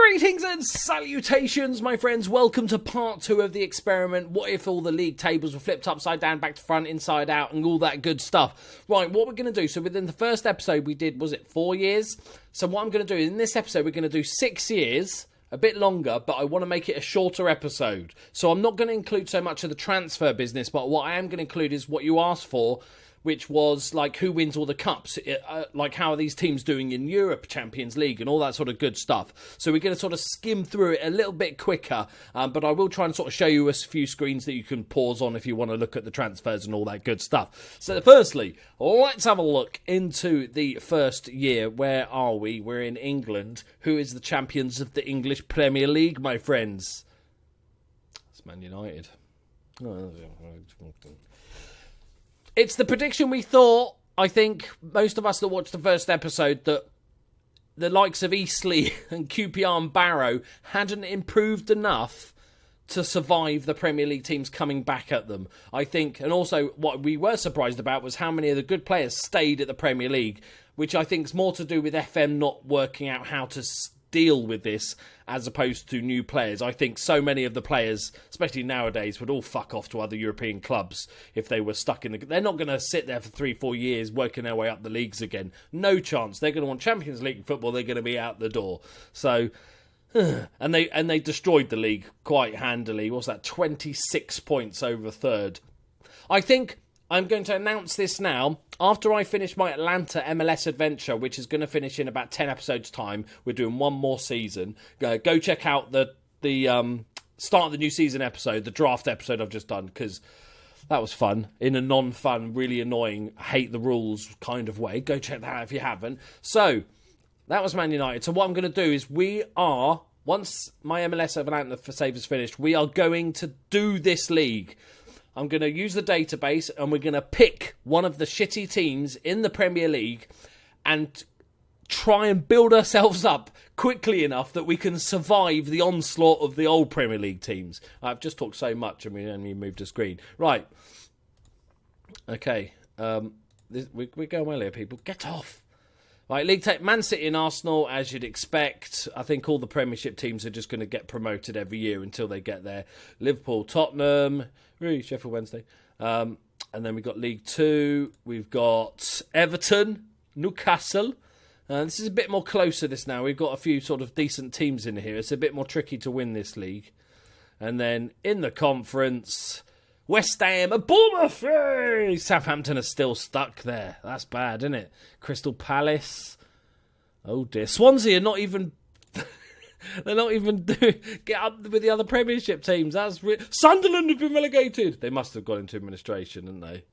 Greetings and salutations, my friends. Welcome to part 2 of the experiment. What if all the league tables were flipped upside down, back to front, inside out, and all that good stuff? Right, what we're going to do, so within the first episode we did, was it 4 years? So what I'm going to do, in this episode, we're going to do 6 years, a bit longer, but I want to make it a shorter episode. So I'm not going to include so much of the transfer business, but what I am going to include is what you asked for, which was like who wins all the cups, like how are these teams doing in Europe, Champions League, and all that sort of good stuff. So we're going to sort of skim through it a little bit quicker, but I will try and sort of show you a few screens that you can pause on if you want to look at the transfers and all that good stuff. So firstly, let's have a look into the first year. Where are we? We're in England. Who is the champions of the English Premier League, my friends? It's Man United. It's the prediction we thought, I think, most of us that watched the first episode, that the likes of Eastleigh and QPR and Barrow hadn't improved enough to survive the Premier League teams coming back at them. I think, and also what we were surprised about was how many of the good players stayed at the Premier League, which I think is more to do with FM not working out how to deal with this as opposed to new players. I think so many of the players, especially nowadays, would all fuck off to other European clubs if they were stuck in the... They're not going to sit there for 3-4 years working their way up the leagues again. No chance. They're going to want Champions League football. They're going to be out the door. So, and they destroyed the league quite handily. What's that? 26 points over third. I think I'm going to announce this now. After I finish my Atlanta MLS adventure, which is going to finish in about 10 episodes' time, we're doing one more season. Go check out the start of the new season episode, the draft episode I've just done, because that was fun. In a non-fun, really annoying, hate the rules kind of way. Go check that out if you haven't. So, that was Man United. So what I'm going to do is once my MLS Atlanta save is finished, we are going to do this league. I'm going to use the database and we're going to pick one of the shitty teams in the Premier League and try and build ourselves up quickly enough that we can survive the onslaught of the old Premier League teams. I've just talked so much and we only moved the screen. Right. Okay. We're going well here, people. Get off. Right, league take Man City and Arsenal, as you'd expect. I think all the Premiership teams are just going to get promoted every year until they get there. Liverpool, Tottenham, Sheffield Wednesday. And then we've got League 2. We've got Everton, Newcastle. This is a bit more closer this now. We've got a few sort of decent teams in here. It's a bit more tricky to win this league. And then in the conference, West Ham and Bournemouth. Hey! Southampton are still stuck there. That's bad, isn't it? Crystal Palace. Oh dear. Swansea are not even... They're not even get up with the other Premiership teams. Sunderland have been relegated. They must have gone into administration, didn't they?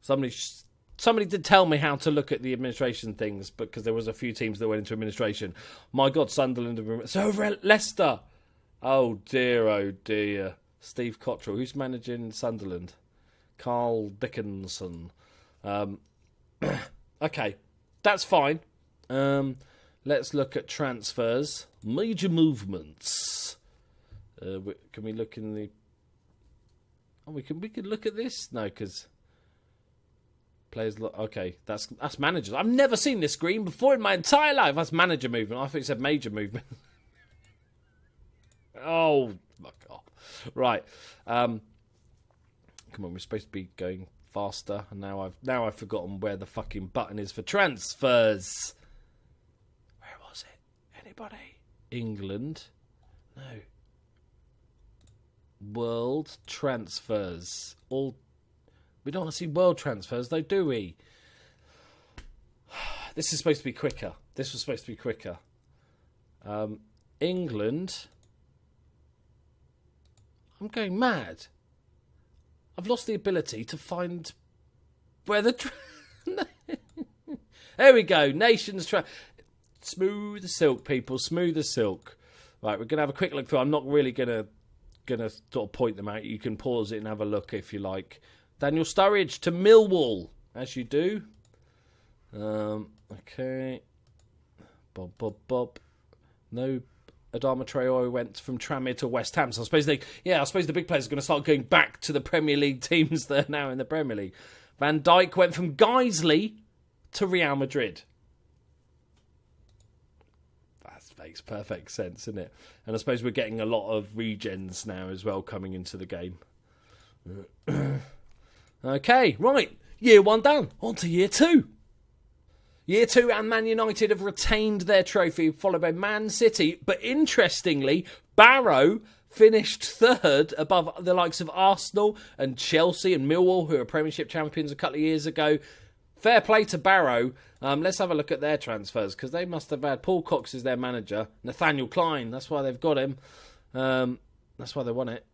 Somebody did tell me how to look at the administration things, because there was a few teams that went into administration. My God, Sunderland have been... So over at Leicester. Oh dear. Steve Cottrell. Who's managing Sunderland? Carl Dickinson. Okay, that's fine. Let's look at transfers. Major movements. Can we look in the... Oh, we can look at this? No, because... Players... Okay, that's managers. I've never seen this screen before in my entire life. That's manager movement. I thought you said major movement. Oh, fuck off. Right. Come on, we're supposed to be going faster. And now I've forgotten where the fucking button is for transfers. Where was it? Anybody? England? No. World transfers. We don't want to see world transfers, though, do we? This is supposed to be quicker. This was supposed to be quicker. England. I'm going mad. I've lost the ability to find where the... There we go. Nations... Smooth as silk, people. Smooth as silk. Right, we're going to have a quick look through. I'm not really going to sort of point them out. You can pause it and have a look if you like. Daniel Sturridge to Millwall, as you do. Okay. Bob. No... Adama Traore went from Tranmere to West Ham. So I suppose the big players are going to start going back to the Premier League teams that are now in the Premier League. Van Dijk went from Guiseley to Real Madrid. makes perfect sense, doesn't it? And I suppose we're getting a lot of regens now as well coming into the game. Okay, right. Year 1 done. On to year 2. Year 2 and Man United have retained their trophy, followed by Man City. But interestingly, Barrow finished 3rd above the likes of Arsenal and Chelsea and Millwall, who were Premiership champions a couple of years ago. Fair play to Barrow. Let's have a look at their transfers, because they must have had Paul Cox as their manager. Nathaniel Klein, that's why they've got him. That's why they won it.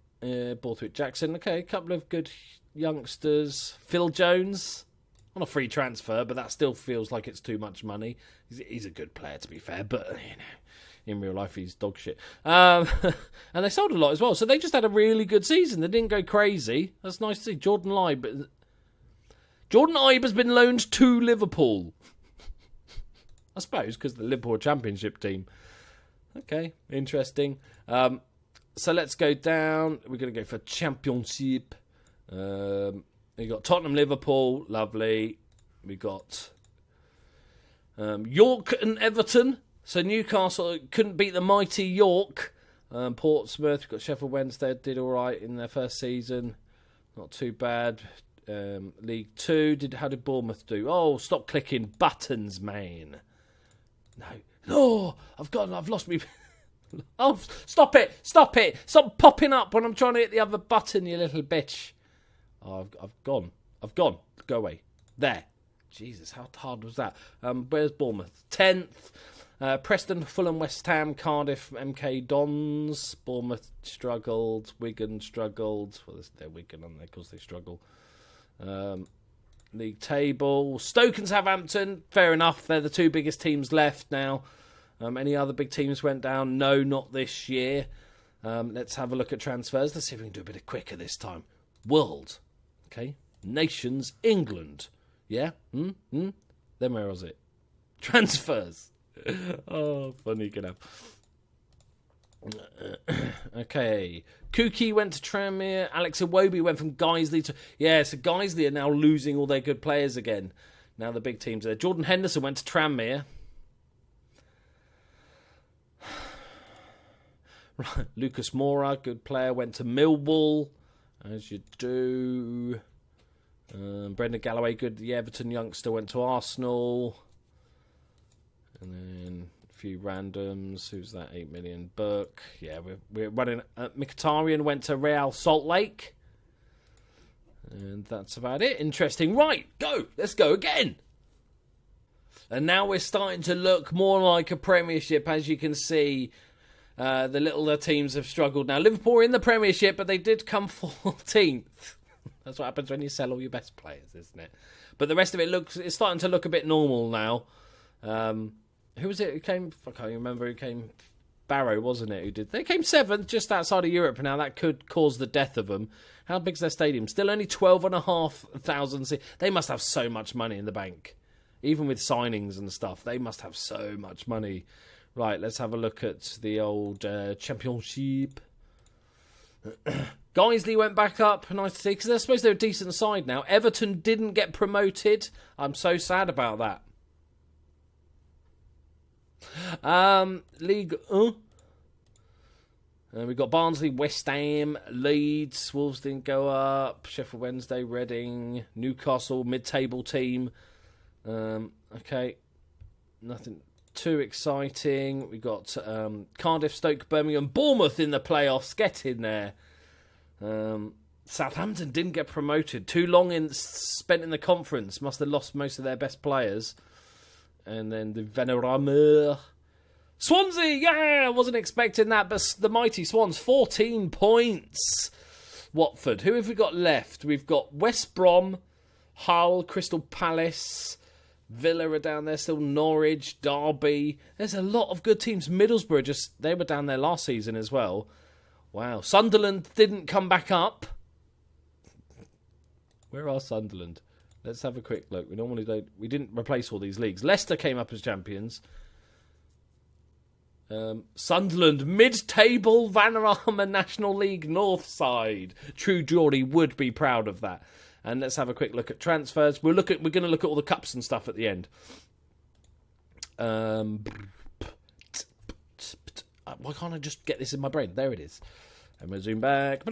Borthwick Jackson, okay, a couple of good youngsters. Phil Jones, on a free transfer, but that still feels like it's too much money. He's a good player, to be fair, but in real life he's dog shit. And they sold a lot as well, so they just had a really good season. They didn't go crazy. That's nice to see. Jordan Ibe has been loaned to Liverpool. I suppose, because the Liverpool Championship team. Okay, interesting. So let's go down. We're going to go for Championship. We got Tottenham, Liverpool, lovely. We got York and Everton. So Newcastle couldn't beat the mighty York. Portsmouth, we've got Sheffield Wednesday, did all right in their first season. Not too bad. League 2, how did Bournemouth do? Oh, stop clicking buttons, man. No, I've lost me. Oh, stop it! Stop popping up when I'm trying to hit the other button, you little bitch. Oh, I've gone. Go away. There. Jesus, how hard was that? Where's Bournemouth? 10th. Preston, Fulham, West Ham, Cardiff, MK Dons. Bournemouth struggled. Wigan struggled. Well, they're Wigan, aren't they? Because they struggle. League table. Stoke and Southampton. Fair enough. They're the 2 biggest teams left now. Any other big teams went down? No, not this year. Let's have a look at transfers. Let's see if we can do a bit of quicker this time. World. Okay. Nations. England. Yeah? Then where was it? Transfers. Oh, funny you can have. Okay. Kuki went to Tranmere. Alex Iwobi went from Guiseley to... Yeah, so Guiseley are now losing all their good players again. Now the big teams are there. Jordan Henderson went to Tranmere. Right. Lucas Moura, good player, went to Millwall, as you do. Brendan Galloway, good. The Everton youngster went to Arsenal. And then a few randoms. Who's that? 8 million book. Yeah, we're running. Mkhitaryan went to Real Salt Lake. And that's about it. Interesting. Right, go. Let's go again. And now we're starting to look more like a Premiership, as you can see. The littler teams have struggled now. Liverpool are in the Premiership, but they did come 14th. That's what happens when you sell all your best players, isn't it? But the rest of it's starting to look a bit normal now. Who was it who came? I can't remember who came. Barrow, wasn't it? Who did? They came 7th, just outside of Europe now. That could cause the death of them. How big's their stadium? Still only 12,500. They must have so much money in the bank, even with signings and stuff. They must have so much money. Right, let's have a look at the old Championship. Guiseley went back up. Nice to see, because I suppose they're a decent side now. Everton didn't get promoted. I'm so sad about that. League 1. We've got Barnsley, West Ham, Leeds. Wolves didn't go up. Sheffield Wednesday, Reading, Newcastle, mid-table team. Okay, nothing too exciting. We got Cardiff, Stoke, Birmingham, Bournemouth in the playoffs. Get in there. Southampton didn't get promoted. Too long spent in the conference. Must have lost most of their best players. And then the Venerame. Swansea, yeah, I wasn't expecting that, but the mighty Swans, 14 points. Watford, who have we got left? We've got West Brom, Hull, Crystal Palace, Villa are down there still, Norwich, Derby. There's a lot of good teams. Middlesbrough, they were down there last season as well. Wow. Sunderland didn't come back up. Where are Sunderland? Let's have a quick look. We didn't replace all these leagues. Leicester came up as champions. Sunderland, mid-table Vanarama National League North side. True Geordie would be proud of that. And let's have a quick look at transfers. We're going to look at all the cups and stuff at the end. Why can't I just get this in my brain? There it is. And we'll zoom back.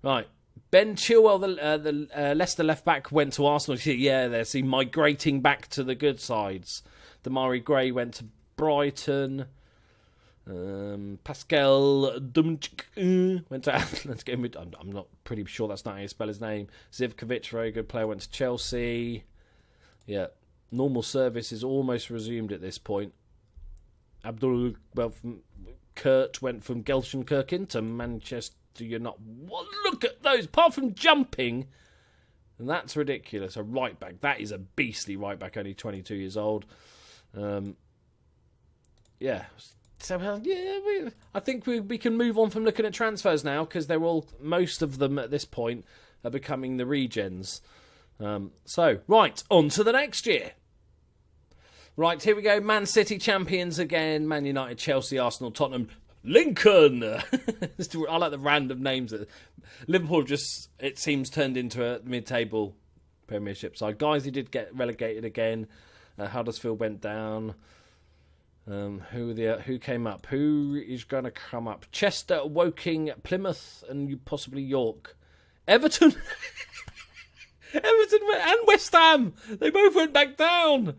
Right. Ben Chilwell, the Leicester left-back, went to Arsenal. Yeah, they're migrating back to the good sides. Damari Gray went to Brighton. Pascal Dumchik went to Atletico. I'm not pretty sure that's not how you spell his name. Zivkovic, very good player, went to Chelsea. Yeah, normal service is almost resumed at this point. Kurt went from Gelsenkirchen to Manchester United. Well, look at those, apart from jumping. And that's ridiculous. A right back. That is a beastly right back, only 22 years old. Yeah. So, I think we can move on from looking at transfers now, because most of them at this point are becoming the regens. Right, on to the next year. Right, here we go. Man City champions again. Man United, Chelsea, Arsenal, Tottenham, Lincoln. I like the random names. Liverpool just, it seems, turned into a mid-table premiership side. Guys, who did get relegated again. Huddersfield went down. Who came up? Who is going to come up? Chester, Woking, Plymouth, and possibly York. Everton. Everton and West Ham. They both went back down.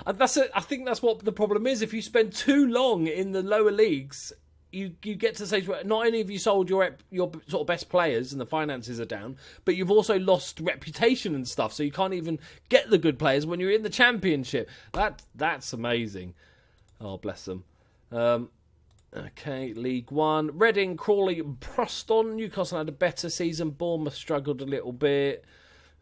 And I think that's what the problem is. If you spend too long in the lower leagues, you get to the stage where not only have you sold your sort of best players and the finances are down, but you've also lost reputation and stuff. So you can't even get the good players when you're in the Championship. That's amazing. Oh, bless them. Okay, League One. Reading, Crawley, Preston. Newcastle had a better season. Bournemouth struggled a little bit.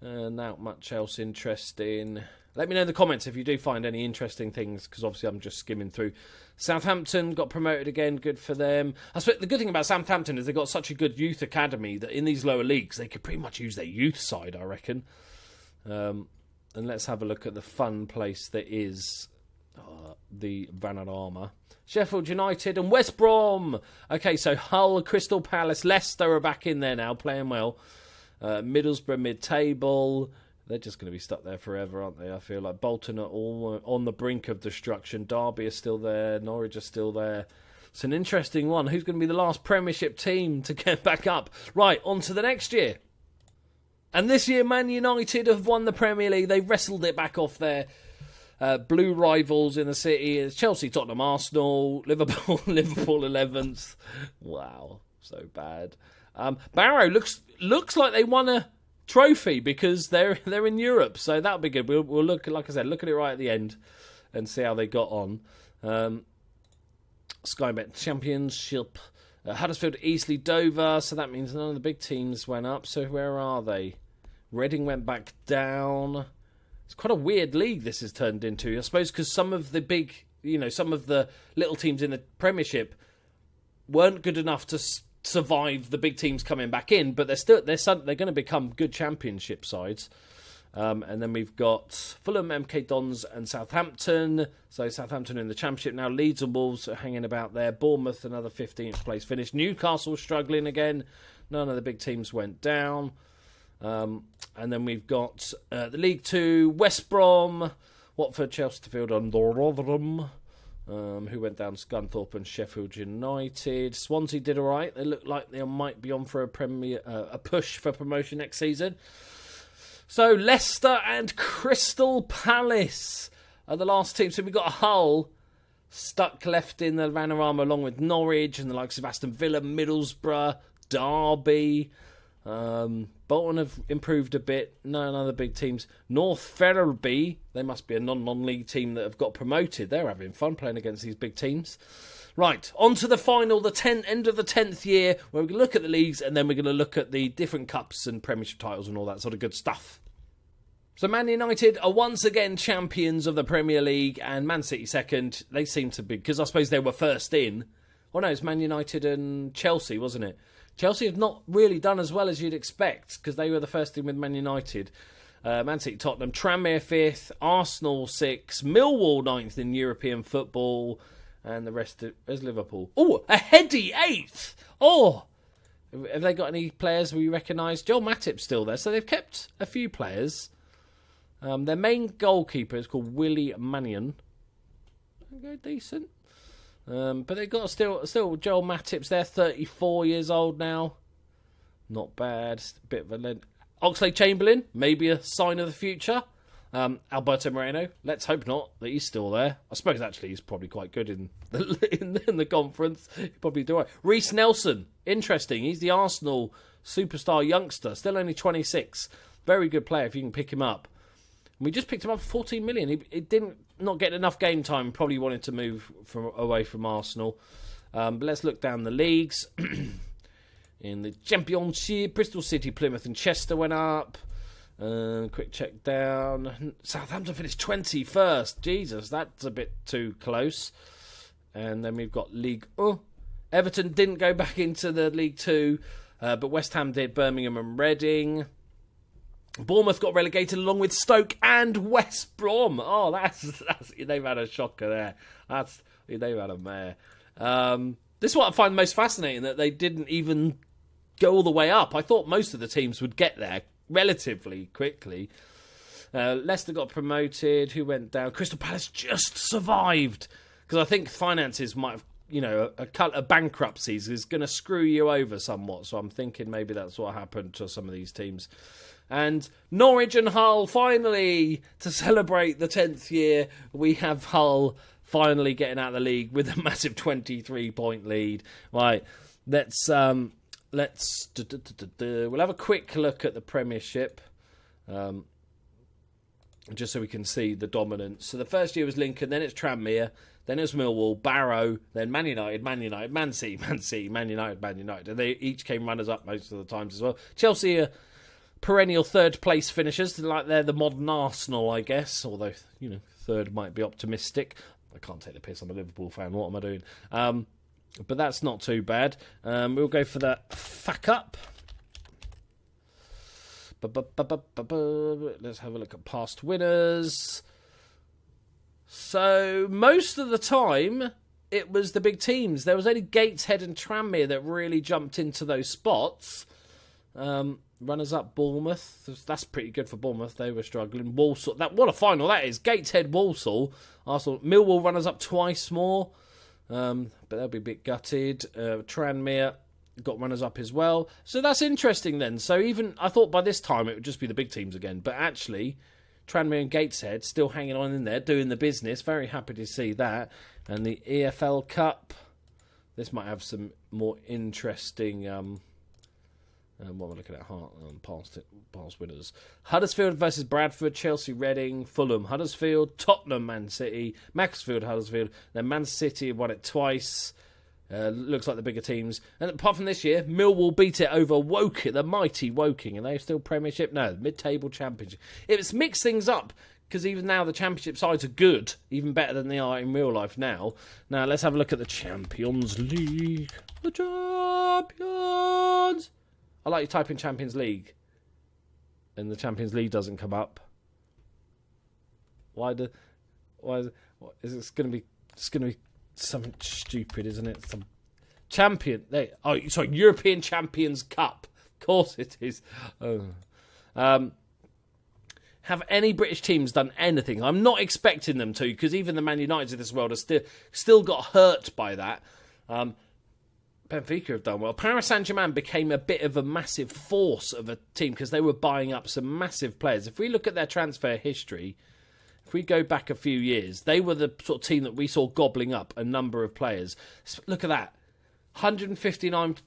Not much else interesting. Let me know in the comments if you do find any interesting things, because obviously I'm just skimming through. Southampton got promoted again. Good for them. I suppose the good thing about Southampton is they've got such a good youth academy that in these lower leagues they could pretty much use their youth side, I reckon. And let's have a look at the fun place that is the Vanarama. Sheffield United and West Brom. Okay, so Hull, Crystal Palace, Leicester are back in there now, playing well. Middlesbrough mid-table. They're just going to be stuck there forever, aren't they? I feel like Bolton are all on the brink of destruction. Derby is still there. Norwich are still there. It's an interesting one. Who's going to be the last Premiership team to get back up? Right, on to the next year. And this year, Man United have won the Premier League. They wrestled it back off their blue rivals in the city. It's Chelsea, Tottenham, Arsenal, Liverpool 11th. Wow, so bad. Barrow looks like they won a trophy because they're in Europe, so that'll be good. We'll look, like I said, look at it right at the end and see how they got on. Sky Bet Championship, Huddersfield, Eastleigh, Dover. So that means none of the big teams went up. So where are they? Reading went back down. It's quite a weird league this has turned into, I suppose, because some of the big, some of the little teams in the Premiership weren't good enough to survive the big teams coming back in, but they're going to become good Championship sides. And then we've got Fulham, MK Dons and Southampton. So Southampton in the Championship now. Leeds and Wolves are hanging about there. Bournemouth, another 15th place finish. Newcastle struggling again. None of the big teams went down. And then we've got the League Two, West Brom, Watford, Chesterfield and Rotherham. Who went down? Scunthorpe and Sheffield United. Swansea did all right. They look like they might be on for a push for promotion next season. So Leicester and Crystal Palace are the last team. So we've got Hull stuck left in the Vanarama along with Norwich and the likes of Aston Villa, Middlesbrough, Derby. Bolton have improved a bit. None other big teams. North Ferriby, they must be a non-league team that have got promoted. They're having fun playing against these big teams. Right, on to the final, end of the 10th year, where we're going to look at the leagues and then we're going to look at the different cups and Premiership titles and all that sort of good stuff. So Man United are once again champions of the Premier League and Man City second. They seem to be, because I suppose they were first in. Oh no, it's Man United and Chelsea, wasn't it? Chelsea have not really done as well as you'd expect because they were the first team with Man United. Man City, Tottenham, Tranmere 5th, Arsenal 6th, Millwall 9th in European football, and the rest is Liverpool. Oh, a heady 8th! Oh! Have they got any players we recognise? Joel Matip's still there, so they've kept a few players. Their main goalkeeper is called Willie Mannion. Okay, decent. But they've got still Joel Matip's there, 34 years old now. Not bad. Bit of a Oxlade-Chamberlain, maybe a sign of the future. Alberto Moreno, let's hope not, that he's still there. I suppose actually he's probably quite good in the conference. He'd probably do it. Reece Nelson, interesting. He's the Arsenal superstar youngster, still only 26. Very good player if you can pick him up. And we just picked him up for 14 million. He didn't not get enough game time. Probably wanted to move away from Arsenal. But let's look down the leagues. In the Championship, Bristol City, Plymouth and Chester went up. Quick check down. Southampton finished 21st. Jesus, that's a bit too close. And then we've got League 1. Everton didn't go back into the League 2, but West Ham did. Birmingham and Reading. Bournemouth got relegated along with Stoke and West Brom. Oh, that's they've had a shocker there. They've had a mare. This is what I find most fascinating, that they didn't even go all the way up. I thought most of the teams would get there relatively quickly. Leicester got promoted. Who went down? Crystal Palace just survived, because I think finances might have, a bankruptcies is going to screw you over somewhat. So I'm thinking maybe that's what happened to some of these teams. And Norwich and Hull, finally, to celebrate the 10th year, we have Hull finally getting out of the league with a massive 23-point lead. Right, we'll have a quick look at the Premiership, just so we can see the dominance. So the first year was Lincoln, then it's Tranmere, then it was Millwall, Barrow, then Man United, Man City, Man United. And they each came runners-up most of the times as well. Chelsea are perennial third-place finishers, like they're the modern Arsenal, I guess, although, third might be optimistic. I can't take the piss, I'm a Liverpool fan, what am I doing? But that's not too bad. We'll go for that fuck up. Let's have a look at past winners. So, most of the time, it was the big teams. There was only Gateshead and Tranmere that really jumped into those spots. Runners-up Bournemouth. That's pretty good for Bournemouth. They were struggling. Walsall. What a final that is. Gateshead, Walsall. Arsenal. Millwall runners-up twice more. But they'll be a bit gutted. Tranmere got runners-up as well. So that's interesting then. So even, I thought by this time it would just be the big teams again. But actually, Tranmere and Gateshead still hanging on in there, doing the business. Very happy to see that. And the EFL Cup. This might have some more interesting... what we're looking at, past winners. Huddersfield versus Bradford, Chelsea, Reading, Fulham, Huddersfield, Tottenham, Man City, Macclesfield, Huddersfield. Then Man City won it twice. Looks like the bigger teams. And apart from this year, Millwall beat it over Woking, the mighty Woking. And they're still Premiership? No, mid-table Championship. It's mixed things up, because even now the Championship sides are good, even better than they are in real life now. Now, let's have a look at the Champions League. The Champions! I like you type in Champions League, and the Champions League doesn't come up. Why is it going to be? It's going to be something stupid, isn't it? Some European Champions Cup. Of course it is. Have any British teams done anything? I'm not expecting them to, because even the Man Uniteds of this world are still got hurt by that. Benfica have done well. Paris Saint-Germain became a bit of a massive force of a team because they were buying up some massive players. If we look at their transfer history, if we go back a few years, they were the sort of team that we saw gobbling up a number of players. Look at that. £159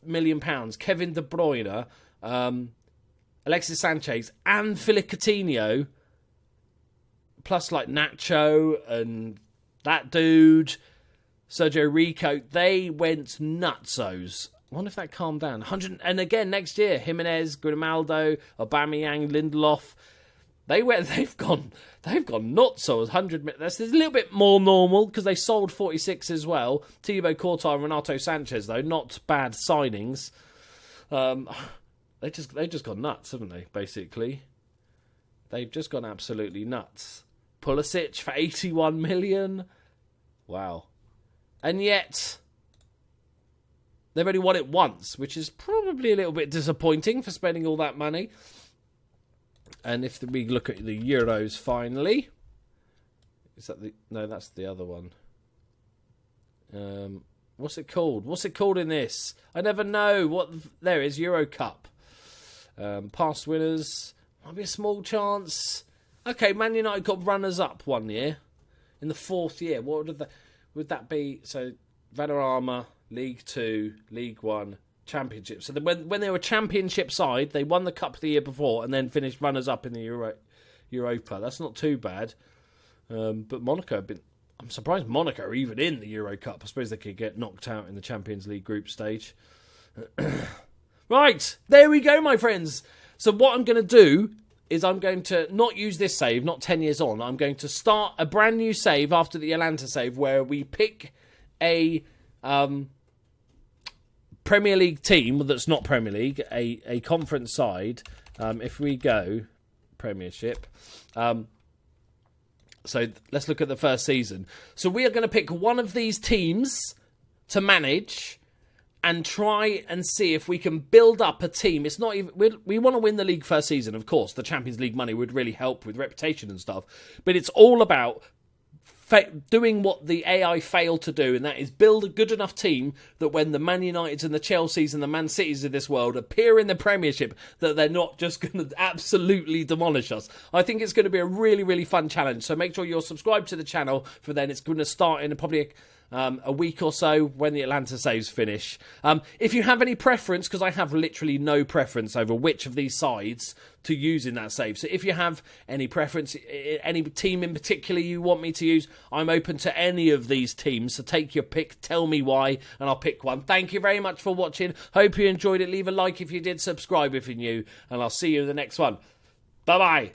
million. Kevin De Bruyne, Alexis Sanchez and Philippe Coutinho, plus like Nacho and that dude... Sergio Rico, they went nutsos. I wonder if that calmed down. 100, and again next year, Jimenez, Grimaldo, Aubameyang, Lindelof, they've gone nutsos. 100. That's a little bit more normal because they sold 46 as well. Thibaut Courtois and Renato Sanchez, though, not bad signings. They just gone nuts, haven't they? Basically, they've just gone absolutely nuts. Pulisic for 81 million. Wow. And yet, they've only won it once, which is probably a little bit disappointing for spending all that money. And if we look at the Euros finally, is that no, that's the other one. What's it called? What's it called in this? I never know. There it is, Euro Cup. Past winners. Might be a small chance. Okay, Man United got runners-up one year. In the 4th year. What would that be? So, Vanarama, League 2, League 1, Championship. So when they were a championship side, they won the Cup the year before and then finished runners-up in the Europa. That's not too bad. But Monaco have been... I'm surprised Monaco are even in the Euro Cup. I suppose they could get knocked out in the Champions League group stage. Right, there we go, my friends. So what I'm going to do is I'm going to not use this save, not 10 years on. I'm going to start a brand new save after the Atlanta save where we pick a Premier League team that's not Premier League, a conference side. If we go Premiership... So let's look at the first season. So we are going to pick one of these teams to manage and try and see if we can build up a team. It's not even... We want to win the league first season, of course. The Champions League money would really help with reputation and stuff. But it's all about doing what the AI failed to do, and that is build a good enough team that when the Man Uniteds and the Chelseas and the Man Cities of this world appear in the Premiership, that they're not just going to absolutely demolish us. I think it's going to be a really, really fun challenge. So make sure you're subscribed to the channel for then. It's going to start in probably a week or so when the Atlanta saves finish. If you have any preference, because I have literally no preference over which of these sides to use in that save. So if you have any preference, any team in particular you want me to use, I'm open to any of these teams. So take your pick, tell me why, and I'll pick one. Thank you very much for watching. Hope you enjoyed it. Leave a like if you did, subscribe if you're new, and I'll see you in the next one. Bye-bye.